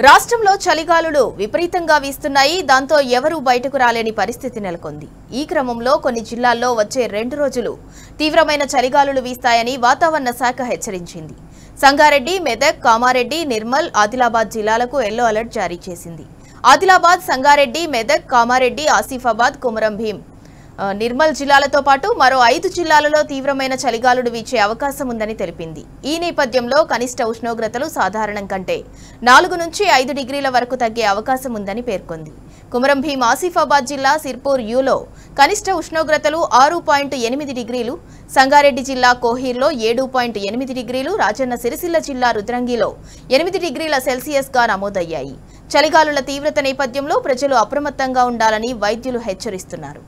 రాష్ట్రంలో చలిగాలులు విపరీతంగా వీస్తున్నాయి. దాంతో ఎవరూ బయటకు రాలేని పరిస్థితి నెలకొంది. ఈ క్రమంలో కొన్ని జిల్లాల్లో వచ్చే 2 రోజులు తీవ్రమైన చలిగాలులు వీస్తాయని వాతావరణ శాఖ హెచ్చరించింది. సంగారెడ్డి, మెదక్, కామారెడ్డి, నిర్మల్, ఆదిలాబాద్ జిల్లాలకు ఎల్లో అలర్ట్ జారీ చేసింది. ఆదిలాబాద్, సంగారెడ్డి, మెదక్, కామారెడ్డి, ఆసిఫాబాద్, కొమరం భీం, నిర్మల్ జిల్లాలతో పాటు మరో 5 జిల్లాలలో తీవ్రమైన చలిగాలులు వీచే అవకాశం ఉందని తెలిపింది. ఈ నేపథ్యంలో కనిష్ట ఉష్ణోగ్రతలు సాధారణం కంటే 4 నుంచి 5 డిగ్రీల వరకు తగ్గే అవకాశం ఉందని పేర్కొంది. కొమరం భీం, ఆసిఫాబాద్ జిల్లా సిర్పూర్ యూలో కనిష్ట ఉష్ణోగ్రతలు 6.8 డిగ్రీలు, సంగారెడ్డి జిల్లా కోహీర్లో 7.8 డిగ్రీలు, రాజన్న సిరిసిల్ల జిల్లా రుద్రంగిలో 8 డిగ్రీల సెల్సియస్గా నమోదయ్యాయి. చలిగాలుల తీవ్రత నేపథ్యంలో ప్రజలు అప్రమత్తంగా ఉండాలని వైద్యులు హెచ్చరిస్తున్నారు.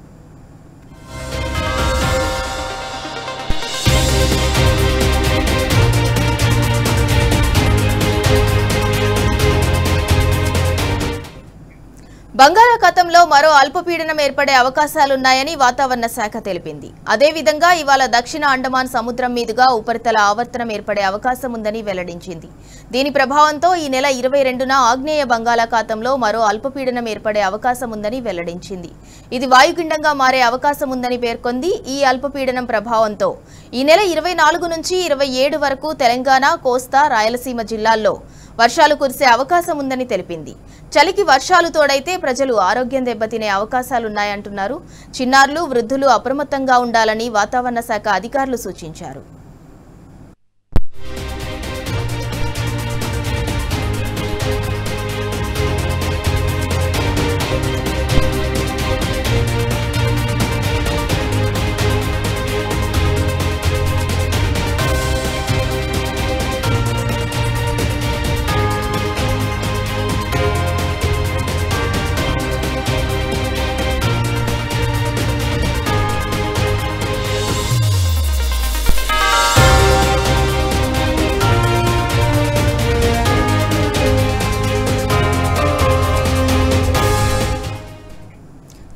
బంగాళాఖాతంలో మరో అల్పపీడనం ఏర్పడే అవకాశాలున్నాయని వాతావరణ శాఖ తెలిపింది. అదేవిధంగా ఇవాళ దక్షిణ అండమాన్ సముద్రం మీదుగా ఉపరితల ఆవర్తనం ఏర్పడే అవకాశం ఉందని వెల్లడించింది. దీని ప్రభావంతో ఈ నెల 22న ఆగ్నేయ బంగాళాఖాతంలో మరో అల్పపీడనం ఏర్పడే అవకాశం ఉందని వెల్లడించింది. ఇది వాయుగుండంగా మారే అవకాశం ఉందని పేర్కొంది. ఈ అల్పపీడనం ప్రభావంతో ఈ నెల 24 నుంచి 27 వరకు తెలంగాణ, కోస్తా, రాయలసీమ జిల్లాల్లో వర్షాలు కురిసే అవకాశం ఉందని తెలిపింది. చలికి వర్షాలు తోడైతే ప్రజలు ఆరోగ్యం దెబ్బతినే అవకాశాలున్నాయంటున్నారు. చిన్నారులు, వృద్ధులు అప్రమత్తంగా ఉండాలని వాతావరణ శాఖ అధికారులు సూచించారు.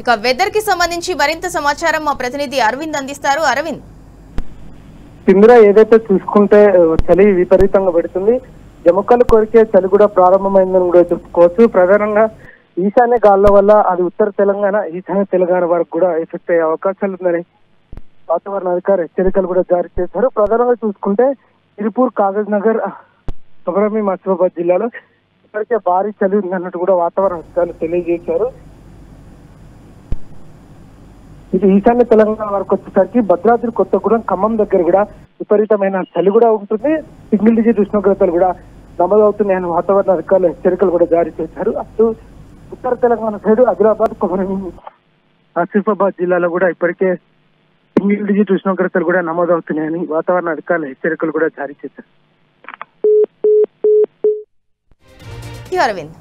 ఇక వెదర్ కి సంబంధించి మరింత సమాచారం మా ప్రతినిధి అరవింద్ అందిస్తారు. అరవింద్, ఇందులో ఏదైతే చూసుకుంటే చలి విపరీతంగా పెడుతుంది. జమకలు కొరికే చలి కూడా ప్రారంభమైందని కూడా చెప్పుకోవచ్చు. ప్రధానంగా ఈశాన్య గాలుల వల్ల అది ఉత్తర తెలంగాణ, ఈశాన్య తెలంగాణ వరకు కూడా ఎఫెక్ట్ అయ్యే అవకాశాలు ఉందని వాతావరణ అధికారులు హెచ్చరికలు కూడా జారీ చేశారు. ప్రధానంగా చూసుకుంటే సిరిపూర్, కాగజ్ నగర్, కొమరం భీం, ఆసిఫాబాద్ జిల్లాలో ఇప్పటికే భారీ చలి ఉందన్నట్టు కూడా వాతావరణ అధికారులు తెలియజేశారు. ఇది ఈశాన్య తెలంగాణ వరకు వచ్చేసరికి భద్రాద్రి, కొత్తగూడెం, ఖమ్మం దగ్గర కూడా విపరీతమైన చలి కూడా ఉంటుంది. సింగిల్ డిజిట్ ఉష్ణోగ్రతలు కూడా నమోదవుతున్నాయని వాతావరణ అధికారులు హెచ్చరికలు కూడా జారీ చేశారు. అటు ఉత్తర తెలంగాణ సైడ్ ఆదిలాబాద్, కొమరం, ఆసిఫాబాద్ జిల్లాలో కూడా ఇప్పటికే సింగిల్ డిజిట్ ఉష్ణోగ్రతలు కూడా నమోదవుతున్నాయని వాతావరణ అధికారులు హెచ్చరికలు కూడా జారీ చేశారు. అరవింద్.